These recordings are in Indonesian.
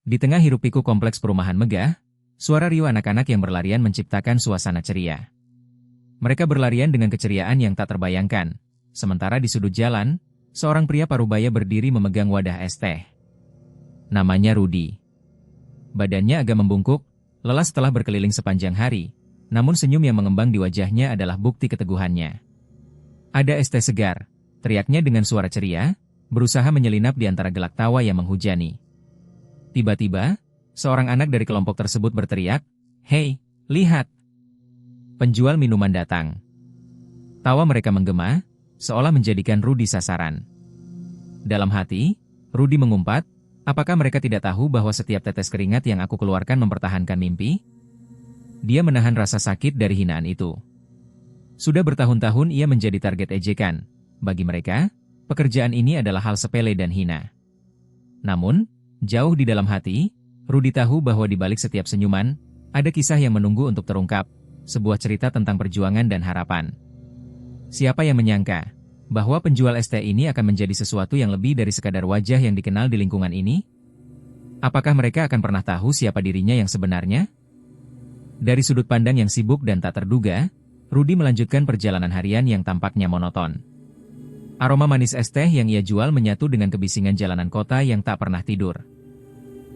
Di tengah hiruk-pikuk kompleks perumahan megah, suara riuh anak-anak yang berlarian menciptakan suasana ceria. Mereka berlarian dengan keceriaan yang tak terbayangkan. Sementara di sudut jalan, seorang pria parubaya berdiri memegang wadah es teh. Namanya Rudy. Badannya agak membungkuk, lelah setelah berkeliling sepanjang hari, namun senyum yang mengembang di wajahnya adalah bukti keteguhannya. Ada es teh segar, teriaknya dengan suara ceria, berusaha menyelinap di antara gelak tawa yang menghujani. Tiba-tiba, seorang anak dari kelompok tersebut berteriak, "Hei, lihat! Penjual minuman datang." Tawa mereka menggema, seolah menjadikan Rudy sasaran. Dalam hati, Rudy mengumpat, apakah mereka tidak tahu bahwa setiap tetes keringat yang aku keluarkan mempertahankan mimpi? Dia menahan rasa sakit dari hinaan itu. Sudah bertahun-tahun ia menjadi target ejekan. Bagi mereka, pekerjaan ini adalah hal sepele dan hina. Namun, jauh di dalam hati, Rudy tahu bahwa di balik setiap senyuman, ada kisah yang menunggu untuk terungkap, sebuah cerita tentang perjuangan dan harapan. Siapa yang menyangka bahwa penjual es teh ini akan menjadi sesuatu yang lebih dari sekadar wajah yang dikenal di lingkungan ini? Apakah mereka akan pernah tahu siapa dirinya yang sebenarnya? Dari sudut pandang yang sibuk dan tak terduga, Rudy melanjutkan perjalanan harian yang tampaknya monoton. Aroma manis es teh yang ia jual menyatu dengan kebisingan jalanan kota yang tak pernah tidur.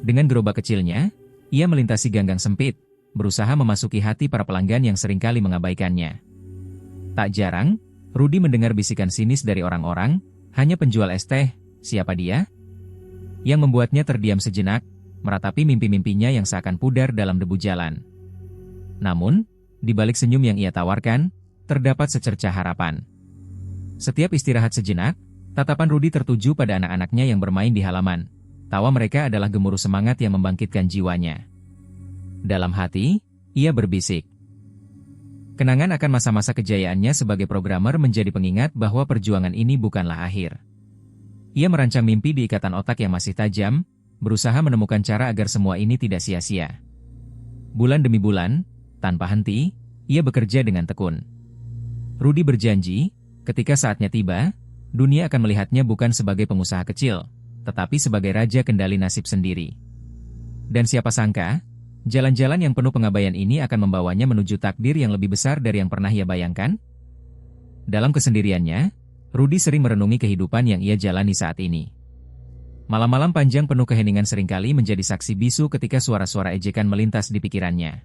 Dengan gerobak kecilnya, ia melintasi ganggang sempit, berusaha memasuki hati para pelanggan yang seringkali mengabaikannya. Tak jarang, Rudy mendengar bisikan sinis dari orang-orang, hanya penjual es teh, siapa dia? Yang membuatnya terdiam sejenak, meratapi mimpi-mimpinya yang seakan pudar dalam debu jalan. Namun, di balik senyum yang ia tawarkan, terdapat secercah harapan. Setiap istirahat sejenak, tatapan Rudy tertuju pada anak-anaknya yang bermain di halaman. Tawa mereka adalah gemuruh semangat yang membangkitkan jiwanya. Dalam hati, ia berbisik. Kenangan akan masa-masa kejayaannya sebagai programmer menjadi pengingat bahwa perjuangan ini bukanlah akhir. Ia merancang mimpi di ikatan otak yang masih tajam, berusaha menemukan cara agar semua ini tidak sia-sia. Bulan demi bulan, tanpa henti, ia bekerja dengan tekun. Rudy berjanji, ketika saatnya tiba, dunia akan melihatnya bukan sebagai pengusaha kecil, tetapi sebagai raja kendali nasib sendiri. Dan siapa sangka, jalan-jalan yang penuh pengabaian ini akan membawanya menuju takdir yang lebih besar dari yang pernah ia bayangkan? Dalam kesendiriannya, Rudy sering merenungi kehidupan yang ia jalani saat ini. Malam-malam panjang penuh keheningan seringkali menjadi saksi bisu ketika suara-suara ejekan melintas di pikirannya.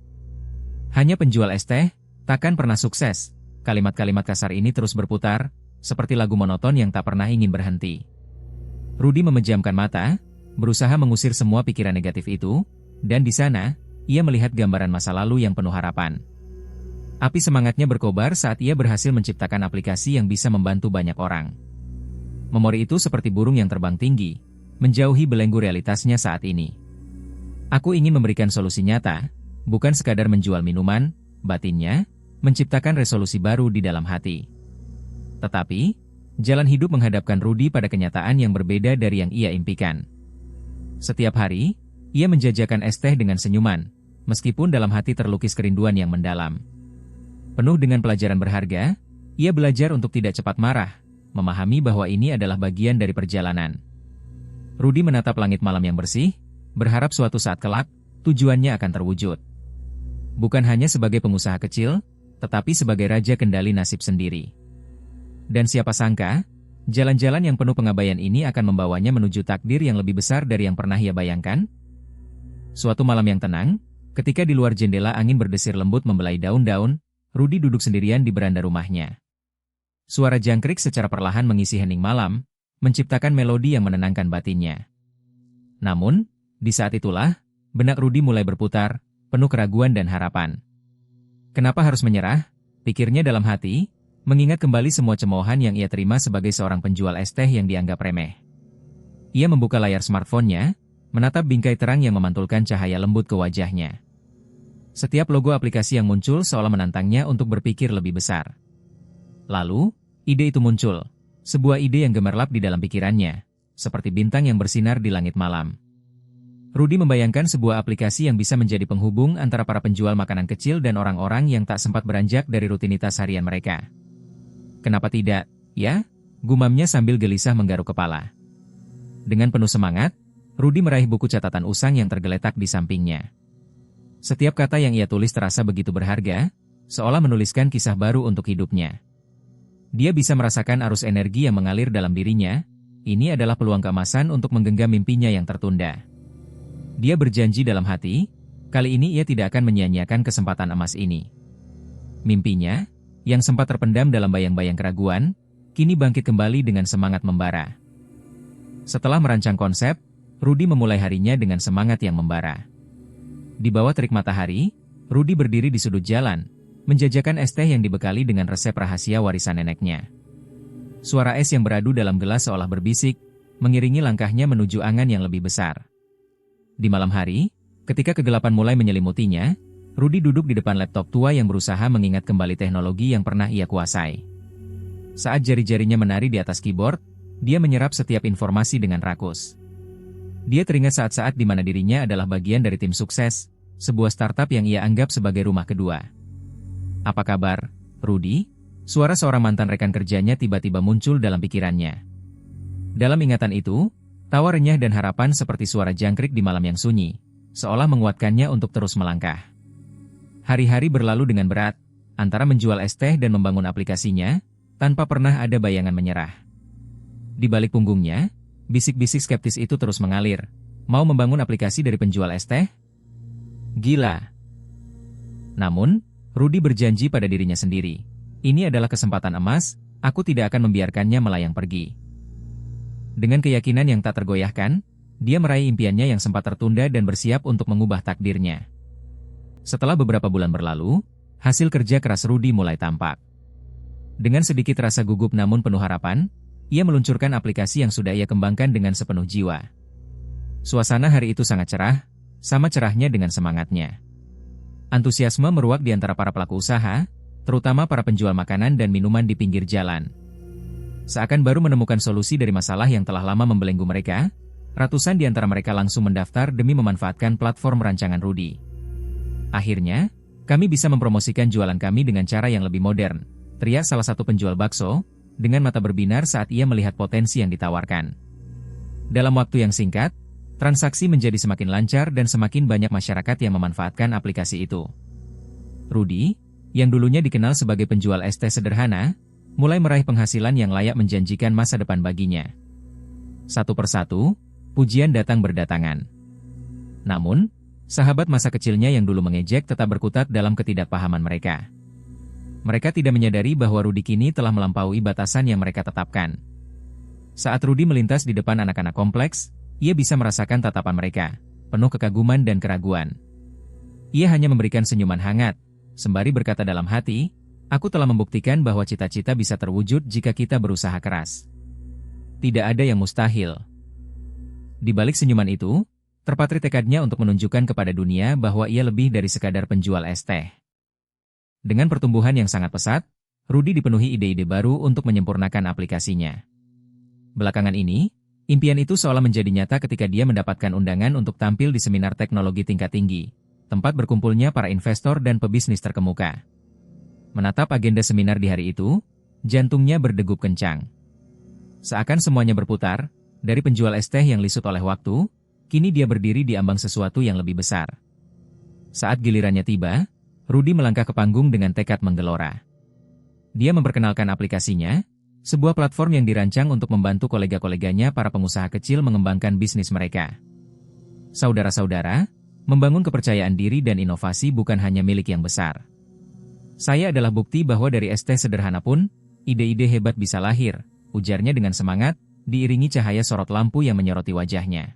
Hanya penjual es teh, takkan pernah sukses. Kalimat-kalimat kasar ini terus berputar, seperti lagu monoton yang tak pernah ingin berhenti. Rudy memejamkan mata, berusaha mengusir semua pikiran negatif itu, dan di sana, ia melihat gambaran masa lalu yang penuh harapan. Api semangatnya berkobar saat ia berhasil menciptakan aplikasi yang bisa membantu banyak orang. Memori itu seperti burung yang terbang tinggi, menjauhi belenggu realitasnya saat ini. Aku ingin memberikan solusi nyata, bukan sekadar menjual minuman, batinnya, menciptakan resolusi baru di dalam hati. Tetapi, jalan hidup menghadapkan Rudy pada kenyataan yang berbeda dari yang ia impikan. Setiap hari, ia menjajakan es teh dengan senyuman, meskipun dalam hati terlukis kerinduan yang mendalam. Penuh dengan pelajaran berharga, ia belajar untuk tidak cepat marah, memahami bahwa ini adalah bagian dari perjalanan. Rudy menatap langit malam yang bersih, berharap suatu saat kelak, tujuannya akan terwujud. Bukan hanya sebagai pengusaha kecil, tetapi sebagai raja kendali nasib sendiri. Dan siapa sangka, jalan-jalan yang penuh pengabaian ini akan membawanya menuju takdir yang lebih besar dari yang pernah ia bayangkan? Suatu malam yang tenang, ketika di luar jendela angin berdesir lembut membelai daun-daun, Rudy duduk sendirian di beranda rumahnya. Suara jangkrik secara perlahan mengisi hening malam, menciptakan melodi yang menenangkan batinnya. Namun, di saat itulah, benak Rudy mulai berputar, penuh keraguan dan harapan. Kenapa harus menyerah? Pikirnya dalam hati, mengingat kembali semua cemoohan yang ia terima sebagai seorang penjual es teh yang dianggap remeh. Ia membuka layar smartphone-nya, menatap bingkai terang yang memantulkan cahaya lembut ke wajahnya. Setiap logo aplikasi yang muncul seolah menantangnya untuk berpikir lebih besar. Lalu, ide itu muncul, sebuah ide yang gemerlap di dalam pikirannya, seperti bintang yang bersinar di langit malam. Rudy membayangkan sebuah aplikasi yang bisa menjadi penghubung antara para penjual makanan kecil dan orang-orang yang tak sempat beranjak dari rutinitas harian mereka. Kenapa tidak, ya? Gumamnya sambil gelisah menggaruk kepala. Dengan penuh semangat, Rudy meraih buku catatan usang yang tergeletak di sampingnya. Setiap kata yang ia tulis terasa begitu berharga, seolah menuliskan kisah baru untuk hidupnya. Dia bisa merasakan arus energi yang mengalir dalam dirinya. Ini adalah peluang keemasan untuk menggenggam mimpinya yang tertunda. Dia berjanji dalam hati, kali ini ia tidak akan menyia-nyiakan kesempatan emas ini. Mimpinya, yang sempat terpendam dalam bayang-bayang keraguan, kini bangkit kembali dengan semangat membara. Setelah merancang konsep, Rudy memulai harinya dengan semangat yang membara. Di bawah terik matahari, Rudy berdiri di sudut jalan, menjajakan es teh yang dibekali dengan resep rahasia warisan neneknya. Suara es yang beradu dalam gelas seolah berbisik, mengiringi langkahnya menuju angan yang lebih besar. Di malam hari, ketika kegelapan mulai menyelimutinya, Rudy duduk di depan laptop tua yang berusaha mengingat kembali teknologi yang pernah ia kuasai. Saat jari-jarinya menari di atas keyboard, dia menyerap setiap informasi dengan rakus. Dia teringat saat-saat di mana dirinya adalah bagian dari tim sukses, sebuah startup yang ia anggap sebagai rumah kedua. "Apa kabar, Rudy?" Suara seorang mantan rekan kerjanya tiba-tiba muncul dalam pikirannya. Dalam ingatan itu, tawa renyah dan harapan seperti suara jangkrik di malam yang sunyi, seolah menguatkannya untuk terus melangkah. Hari-hari berlalu dengan berat, antara menjual es teh dan membangun aplikasinya, tanpa pernah ada bayangan menyerah. Di balik punggungnya, bisik-bisik skeptis itu terus mengalir. Mau membangun aplikasi dari penjual es teh? Gila. Namun, Rudy berjanji pada dirinya sendiri. Ini adalah kesempatan emas, aku tidak akan membiarkannya melayang pergi. Dengan keyakinan yang tak tergoyahkan, dia meraih impiannya yang sempat tertunda dan bersiap untuk mengubah takdirnya. Setelah beberapa bulan berlalu, hasil kerja keras Rudy mulai tampak. Dengan sedikit rasa gugup namun penuh harapan, ia meluncurkan aplikasi yang sudah ia kembangkan dengan sepenuh jiwa. Suasana hari itu sangat cerah, sama cerahnya dengan semangatnya. Antusiasme meruak di antara para pelaku usaha, terutama para penjual makanan dan minuman di pinggir jalan. Seakan baru menemukan solusi dari masalah yang telah lama membelenggu mereka, ratusan di antara mereka langsung mendaftar demi memanfaatkan platform rancangan Rudy. "Akhirnya, kami bisa mempromosikan jualan kami dengan cara yang lebih modern," teriak salah satu penjual bakso, dengan mata berbinar saat ia melihat potensi yang ditawarkan. Dalam waktu yang singkat, transaksi menjadi semakin lancar dan semakin banyak masyarakat yang memanfaatkan aplikasi itu. Rudy, yang dulunya dikenal sebagai penjual es teh sederhana, mulai meraih penghasilan yang layak menjanjikan masa depan baginya. Satu persatu, pujian datang berdatangan. Namun, sahabat masa kecilnya yang dulu mengejek tetap berkutat dalam ketidakpahaman mereka. Mereka tidak menyadari bahwa Rudy kini telah melampaui batasan yang mereka tetapkan. Saat Rudy melintas di depan anak-anak kompleks, ia bisa merasakan tatapan mereka, penuh kekaguman dan keraguan. Ia hanya memberikan senyuman hangat, sembari berkata dalam hati, "Aku telah membuktikan bahwa cita-cita bisa terwujud jika kita berusaha keras. Tidak ada yang mustahil." Di balik senyuman itu, terpatri tekadnya untuk menunjukkan kepada dunia bahwa ia lebih dari sekadar penjual es teh. Dengan pertumbuhan yang sangat pesat, Rudy dipenuhi ide-ide baru untuk menyempurnakan aplikasinya. Belakangan ini, impian itu seolah menjadi nyata ketika dia mendapatkan undangan untuk tampil di seminar teknologi tingkat tinggi, tempat berkumpulnya para investor dan pebisnis terkemuka. Menatap agenda seminar di hari itu, jantungnya berdegup kencang. Seakan semuanya berputar, dari penjual es teh yang lisut oleh waktu, kini dia berdiri di ambang sesuatu yang lebih besar. Saat gilirannya tiba, Rudy melangkah ke panggung dengan tekad menggelora. Dia memperkenalkan aplikasinya, sebuah platform yang dirancang untuk membantu kolega-koleganya para pengusaha kecil mengembangkan bisnis mereka. Saudara-saudara, membangun kepercayaan diri dan inovasi bukan hanya milik yang besar. "Saya adalah bukti bahwa dari es teh sederhana pun, ide-ide hebat bisa lahir," ujarnya dengan semangat, diiringi cahaya sorot lampu yang menyoroti wajahnya.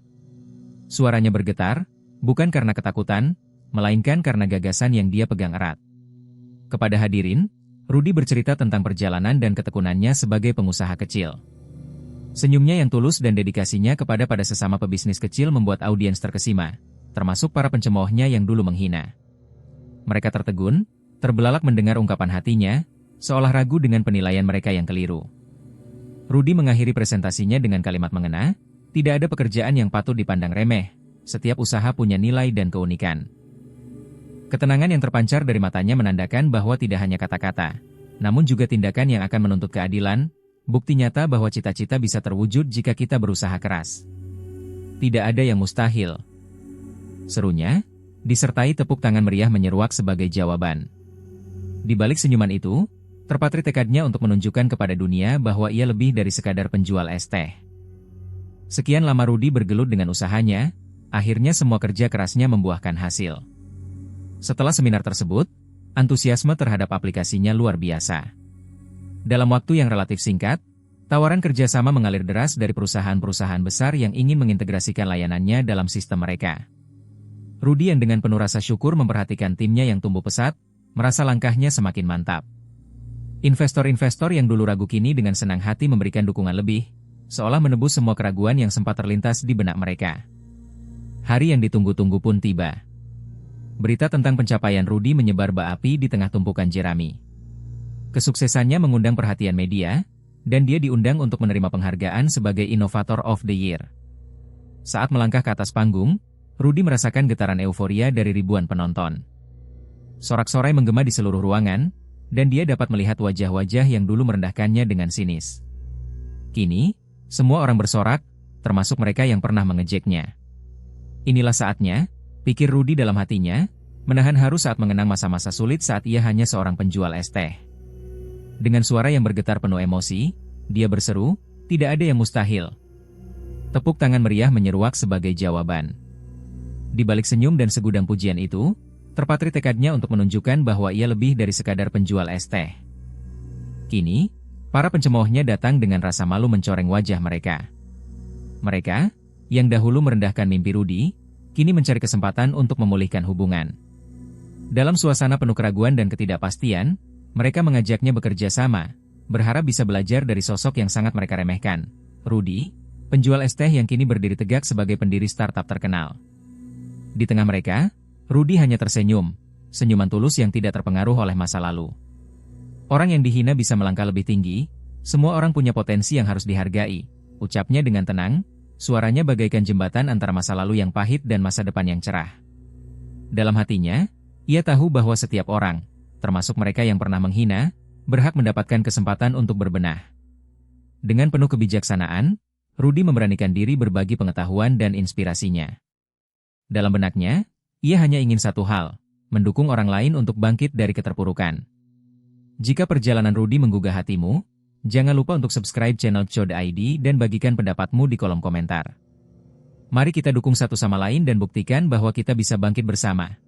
Suaranya bergetar, bukan karena ketakutan, melainkan karena gagasan yang dia pegang erat. Kepada hadirin, Rudy bercerita tentang perjalanan dan ketekunannya sebagai pengusaha kecil. Senyumnya yang tulus dan dedikasinya kepada sesama pebisnis kecil membuat audiens terkesima, termasuk para pencemoohnya yang dulu menghina. Mereka tertegun, terbelalak mendengar ungkapan hatinya, seolah ragu dengan penilaian mereka yang keliru. Rudy mengakhiri presentasinya dengan kalimat mengena, "Tidak ada pekerjaan yang patut dipandang remeh, setiap usaha punya nilai dan keunikan." Ketenangan yang terpancar dari matanya menandakan bahwa tidak hanya kata-kata, namun juga tindakan yang akan menuntut keadilan, bukti nyata bahwa cita-cita bisa terwujud jika kita berusaha keras. Tidak ada yang mustahil, serunya, disertai tepuk tangan meriah menyeruak sebagai jawaban. Di balik senyuman itu, terpatri tekadnya untuk menunjukkan kepada dunia bahwa ia lebih dari sekadar penjual es teh. Sekian lama Rudy bergelut dengan usahanya, akhirnya semua kerja kerasnya membuahkan hasil. Setelah seminar tersebut, antusiasme terhadap aplikasinya luar biasa. Dalam waktu yang relatif singkat, tawaran kerjasama mengalir deras dari perusahaan-perusahaan besar yang ingin mengintegrasikan layanannya dalam sistem mereka. Rudy yang dengan penuh rasa syukur memperhatikan timnya yang tumbuh pesat, merasa langkahnya semakin mantap. Investor-investor yang dulu ragu kini dengan senang hati memberikan dukungan lebih, seolah menebus semua keraguan yang sempat terlintas di benak mereka. Hari yang ditunggu-tunggu pun tiba. Berita tentang pencapaian Rudy menyebar bak api di tengah tumpukan jerami. Kesuksesannya mengundang perhatian media, dan dia diundang untuk menerima penghargaan sebagai Innovator of the Year. Saat melangkah ke atas panggung, Rudy merasakan getaran euforia dari ribuan penonton. Sorak-sorai menggema di seluruh ruangan, dan dia dapat melihat wajah-wajah yang dulu merendahkannya dengan sinis. Kini, semua orang bersorak, termasuk mereka yang pernah mengejeknya. Inilah saatnya, pikir Rudy dalam hatinya, menahan haru saat mengenang masa-masa sulit saat ia hanya seorang penjual es teh. Dengan suara yang bergetar penuh emosi, dia berseru, tidak ada yang mustahil. Tepuk tangan meriah menyeruak sebagai jawaban. Di balik senyum dan segudang pujian itu, terpatri tekadnya untuk menunjukkan bahwa ia lebih dari sekadar penjual es teh. Kini, para pencemoohnya datang dengan rasa malu mencoreng wajah mereka. Mereka, yang dahulu merendahkan mimpi Rudy, kini mencari kesempatan untuk memulihkan hubungan. Dalam suasana penuh keraguan dan ketidakpastian, mereka mengajaknya bekerja sama, berharap bisa belajar dari sosok yang sangat mereka remehkan, Rudy, penjual es teh yang kini berdiri tegak sebagai pendiri startup terkenal. Di tengah mereka, Rudy hanya tersenyum, senyuman tulus yang tidak terpengaruh oleh masa lalu. Orang yang dihina bisa melangkah lebih tinggi, semua orang punya potensi yang harus dihargai, ucapnya dengan tenang, suaranya bagaikan jembatan antara masa lalu yang pahit dan masa depan yang cerah. Dalam hatinya, ia tahu bahwa setiap orang, termasuk mereka yang pernah menghina, berhak mendapatkan kesempatan untuk berbenah. Dengan penuh kebijaksanaan, Rudy memberanikan diri berbagi pengetahuan dan inspirasinya. Dalam benaknya, ia hanya ingin satu hal, mendukung orang lain untuk bangkit dari keterpurukan. Jika perjalanan Rudy menggugah hatimu, jangan lupa untuk subscribe channel Chode ID dan bagikan pendapatmu di kolom komentar. Mari kita dukung satu sama lain dan buktikan bahwa kita bisa bangkit bersama.